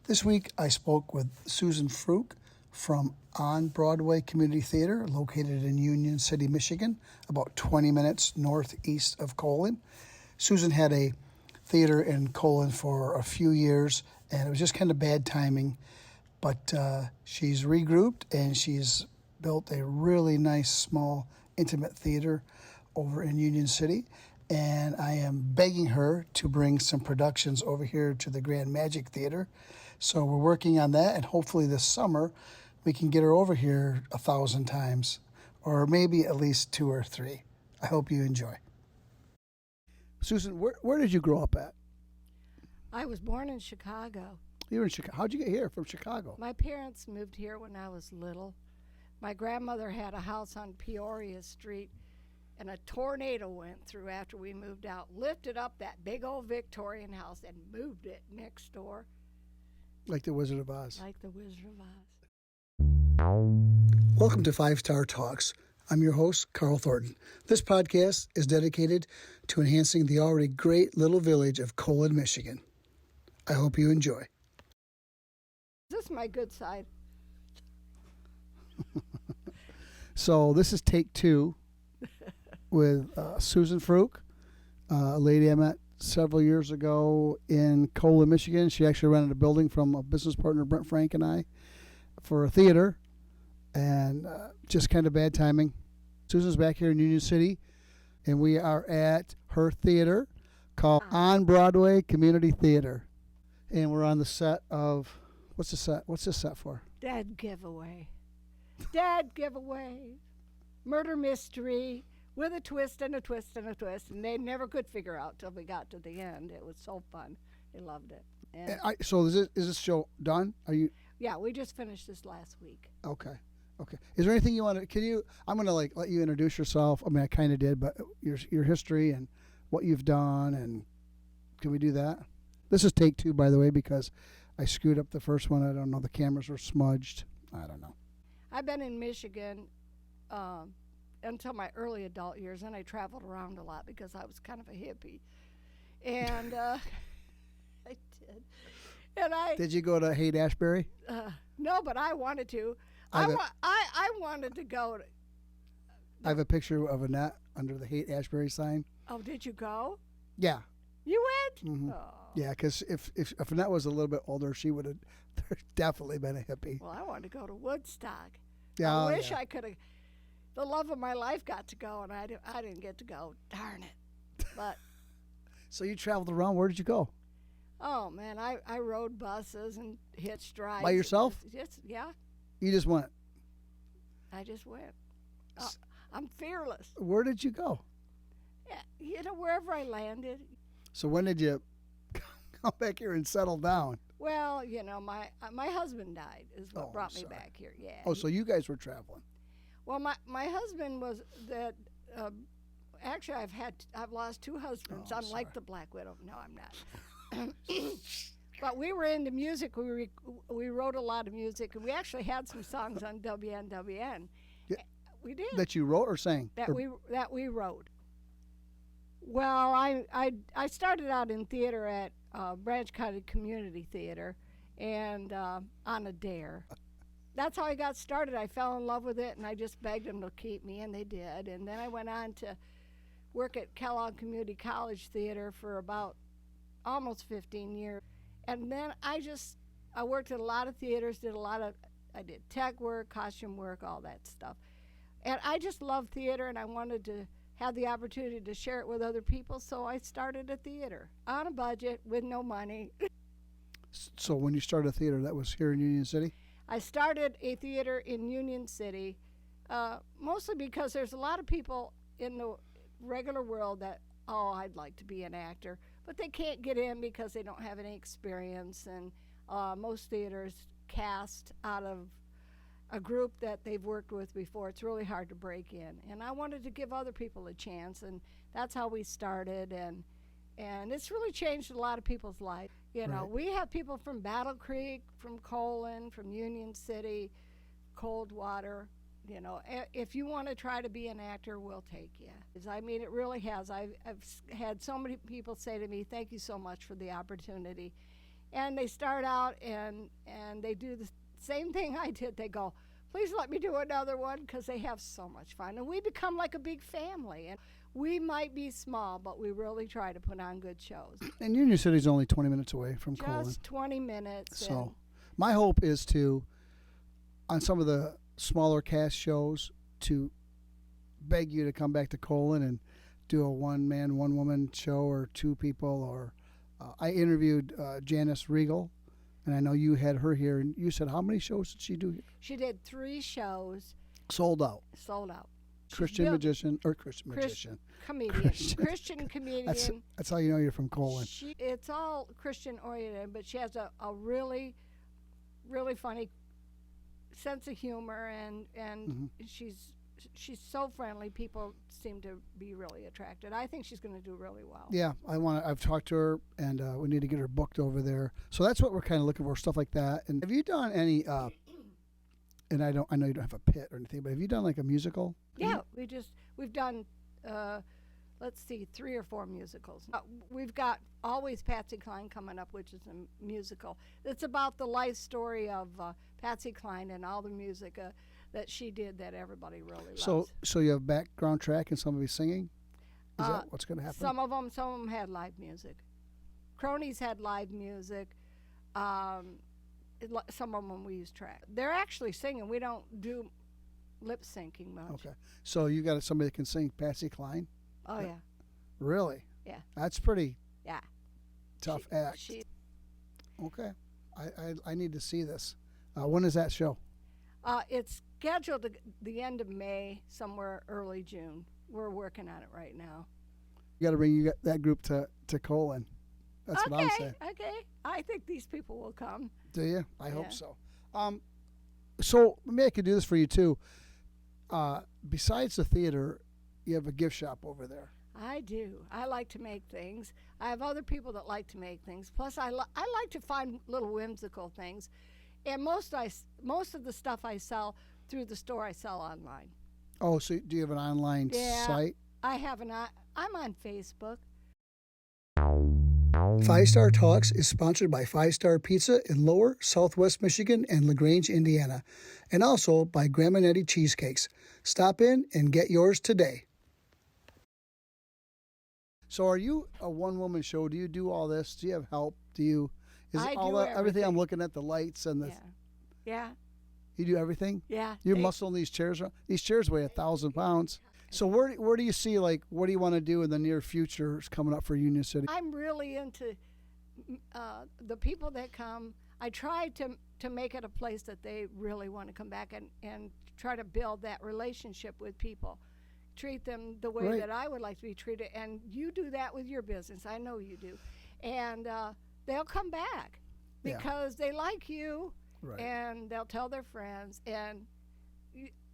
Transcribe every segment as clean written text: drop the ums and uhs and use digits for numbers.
This week I spoke with Susan Frook from On Broadway Community Theater, located in Union City, Michigan, about 20 minutes northeast of Colon. Susan had a theater in Colon for a few years, and it was just kind of bad timing, but she's regrouped and she's built a really nice, small, intimate theater over in Union City. And I am begging her to bring some productions over here to the Grand Magic Theater. So we're working on that, and hopefully this summer we can get her over here 1,000 times, or maybe at least 2 or 3. I hope you enjoy. Susan, where did you grow up at? I was born in Chicago. You were in Chicago. How'd you get here from Chicago? My parents moved here when I was little. My grandmother had a house on Peoria Street, and a tornado went through after we moved out, lifted up that big old Victorian house and moved it next door. Like the Wizard of Oz. Like the Wizard of Oz. Welcome to 5-Star Talks. I'm your host, Carl Thornton. This podcast is dedicated to enhancing the already great little village of Colon, Michigan. I hope you enjoy. This is my good side. So this is take 2 with Susan Frook, a lady I met several years ago in Colon, Michigan. She actually rented a building from a business partner, Brent Frank, and I for a theater, and just kind of bad timing. Susan's back here in Union City, and we are at her theater called On Broadway Community Theater, and we're on the set of, what's the set? What's this set for? Dead giveaway. Dead giveaway. Murder mystery with a twist and a twist and a twist, and they never could figure out till we got to the end. It was so fun. They loved it. And So is this show done? Are you? yeah, we just finished this last week. Okay. Is there anything you want to? I'm going to let you introduce yourself. I mean, I kind of did, but your history and what you've done, and can we do that? This is take 2, by the way, because I screwed up the first one. I don't know. The cameras were smudged. I don't know. I've been in Michigan until my early adult years, and I traveled around a lot because I was kind of a hippie. And I did. And Did you go to Haight-Ashbury? no, but I wanted to. I wanted to go. I have a picture of Annette under the Haight-Ashbury sign. Oh, did you go? Yeah. You went? Mm-hmm. Oh. Yeah, because if Annette was a little bit older, she would have definitely been a hippie. Well, I wanted to go to Woodstock. Yeah, I wish I could have. The love of my life got to go, and I didn't get to go. Darn it. But So you traveled around. Where did you go? oh man, I rode buses and hitched rides. By yourself? Yeah, You just went. I just went. I'm fearless. Where did you go? Yeah, wherever I landed. So when did you come back here and settle down? Well, my husband died is what Oh, brought me sorry. back here. Yeah. Oh, so you guys were traveling. Well, my husband was that. Actually, I've lost 2 husbands. Oh, unlike sorry. the Black Widow. No, I'm not. But we were into music. We wrote a lot of music, and we actually had some songs on WNWN. Yeah. We did. That you wrote or sang? That we wrote. Well, I started out in theater at Branch County Community Theater, and on a dare. That's how I got started. I fell in love with it, and I just begged them to keep me, and they did. And then I went on to work at Kellogg Community College Theater for about almost 15 years. And then I worked at a lot of theaters, I did tech work, costume work, all that stuff. And I just love theater, and I wanted to have the opportunity to share it with other people, so I started a theater on a budget with no money. So when you started a theater, that was here in Union City? I started a theater in Union City, mostly because there's a lot of people in the regular world that, I'd like to be an actor, but they can't get in because they don't have any experience, and most theaters cast out of a group that they've worked with before. It's really hard to break in, and I wanted to give other people a chance, and that's how we started, and it's really changed a lot of people's life. Right. We have people from Battle Creek, from Colon, from Union City, Coldwater. If you want to try to be an actor, we'll take you. I mean, it really has. I've had so many people say to me, thank you so much for the opportunity. And they start out and they do the same thing I did. They go, please let me do another one, because they have so much fun. And we become like a big family. And we might be small, but we really try to put on good shows. And Union City's only 20 minutes away from Colon. Just 20 minutes. So my hope is to, on some of the smaller cast shows, to beg you to come back to Colon and do a one-man, one-woman show, or two people. Or I interviewed Janice Regal, and I know you had her here, and you said, how many shows did she do here? She did 3 shows. Sold out. Sold out. Christian comedian. Christian comedian. That's how you know you're from Colon. It's all Christian oriented, but she has a really, really funny sense of humor, and she's so friendly. People seem to be really attracted. I think she's going to do really well. Yeah, I've talked to her, and we need to get her booked over there. So that's what we're kind of looking for, stuff like that. And have you done any? And I know you don't have a pit or anything, but have you done like a musical? Yeah, we've done, let's see, 3 or 4 musicals. We've got Always Patsy Cline coming up, which is a musical. It's about the life story of Patsy Cline and all the music that she did that everybody really loves. So you have background track and somebody singing? Is that what's going to happen? Some of them had live music. Cronies had live music. Some of them we use track. They're actually singing. We don't do lip syncing much. Okay. So you got somebody that can sing Patsy Cline? Oh, yeah. Really? Yeah. That's pretty Yeah. tough act. Okay. I need to see this. When is that show? It's scheduled the end of May, somewhere early June. We're working on it right now. You got to bring that group to Colon. That's what I'm saying. Okay. I think these people will come. Do you? I hope so. So maybe I could do this for you too. Besides the theater, you have a gift shop over there. I do. I like to make things. I have other people that like to make things. Plus, I like to find little whimsical things. And most of the stuff I sell through the store, I sell online. Oh, so do you have an online site? I have I'm on Facebook. 5 Star Talks is sponsored by 5 Star Pizza in Lower, Southwest Michigan, and LaGrange, Indiana, and also by Graminetti Cheesecakes. Stop in and get yours today. So are you a one-woman show? Do you do all this? Do you have help? I do everything I'm looking at, the lights and the... Yeah. You do everything? Yeah. You're muscling these chairs around? These chairs weigh 1,000 pounds. So where do you see, like, what do you want to do in the near future coming up for Union City? I'm really into the people that come. I try to make it a place that they really want to come back and try to build that relationship with people. Treat them the way that I would like to be treated. And you do that with your business. I know you do. And they'll come back because they like you. Right. And they'll tell their friends. And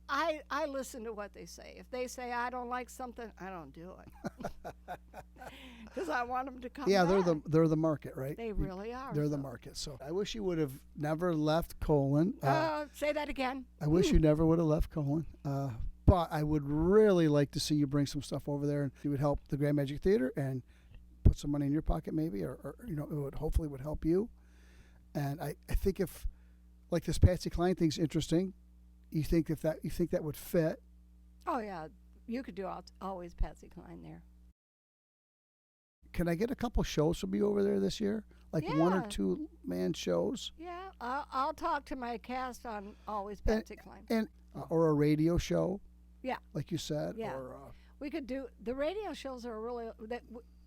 I listen to what they say. If they say I don't like something, I don't do it because I want them to come. Yeah, back. they're the market, right? They really are. They're the market. So I wish you would have never left Colon. Say that again. I wish you never would have left Colon. But I would really like to see you bring some stuff over there, and you would help the Grand Magic Theater and put some money in your pocket, maybe, or it hopefully would help you. And I think if, like, this Patsy Cline thing's interesting. You think that would fit? Oh yeah, you could do Always Patsy Cline there. Can I get a couple shows from you over there this year? Like 1 or 2 man shows? Yeah, I'll talk to my cast on Always Patsy Cline. Or a radio show? Yeah. Like you said? Yeah. Or, we could do, the radio shows are really,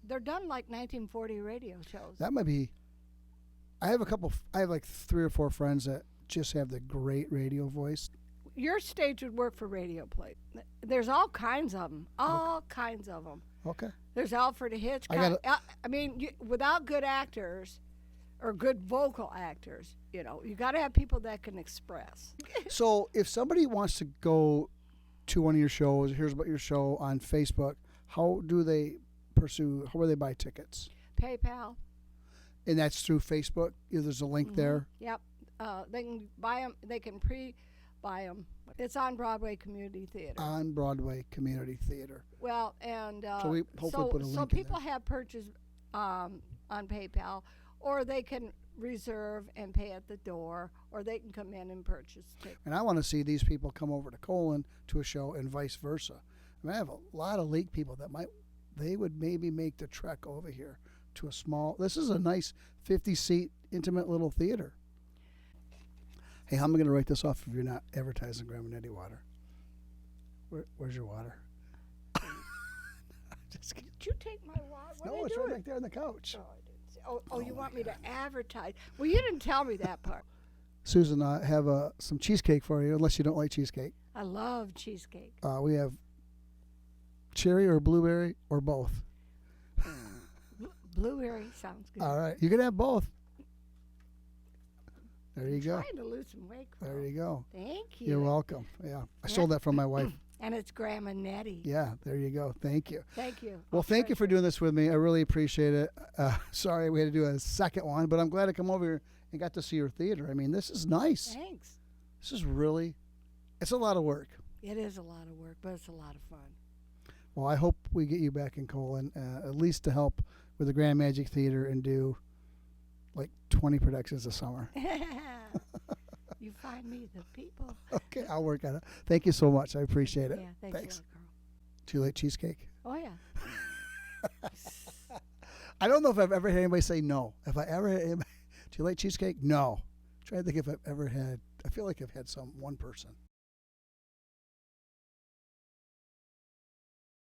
they're done like 1940 radio shows. That might be, I have like 3 or 4 friends that just have the great radio voice. Your stage would work for radio play. There's all kinds of them. Kinds of them. Okay. There's Alfred Hitchcock. I mean, without good actors or good vocal actors, you got to have people that can express. So if somebody wants to go to one of your shows, here's about your show on Facebook, how do they how do they buy tickets? PayPal. And that's through Facebook? There's a link there? Yep. They can buy them. They can pre-buy them. It's on Broadway Community Theater. On Broadway Community Theater. Well, and so we hopefully put a link so in people there. have purchased on PayPal, or they can reserve and pay at the door, or they can come in and purchase tickets. And I want to see these people come over to Colon to a show and vice versa. I mean, I have a lot of Lake people that they would maybe make the trek over here to a small, this is a nice 50-seat intimate little theater. Hey, how am I going to write this off if you're not advertising Graminetti water? Where's your water? Just kidding. Did you take my water? What No, did it's I do right it? back there on the couch. Oh, I didn't see. Oh, you want me to advertise? Well, you didn't tell me that part. Susan, I have some cheesecake for you, unless you don't like cheesecake. I love cheesecake. We have cherry or blueberry or both. Blueberry sounds good. All right, you can have both. There you go. Trying to lose some weight. Carl. There you go. Thank you. You're welcome. Yeah, I stole that from my wife. And it's Graminetti. Yeah, there you go. Thank you. Thank you. Well, thank you for doing this with me. I really appreciate it. Sorry we had to do a second one, but I'm glad I come over here and got to see your theater. I mean, this is nice. Thanks. This is really, it's a lot of work. It is a lot of work, but it's a lot of fun. Well, I hope we get you back in Colon, at least to help with the Grand Magic Theater and do like 20 productions a summer. You find me the people. Okay, I'll work on it. Thank you so much. I appreciate it. Yeah, thanks. A lot, Carl. Too late cheesecake. Oh, yeah. I don't know if I've ever had anybody say no. If I ever had anybody, too late cheesecake? No. I'm trying to think if I've ever had, I feel like I've had one person.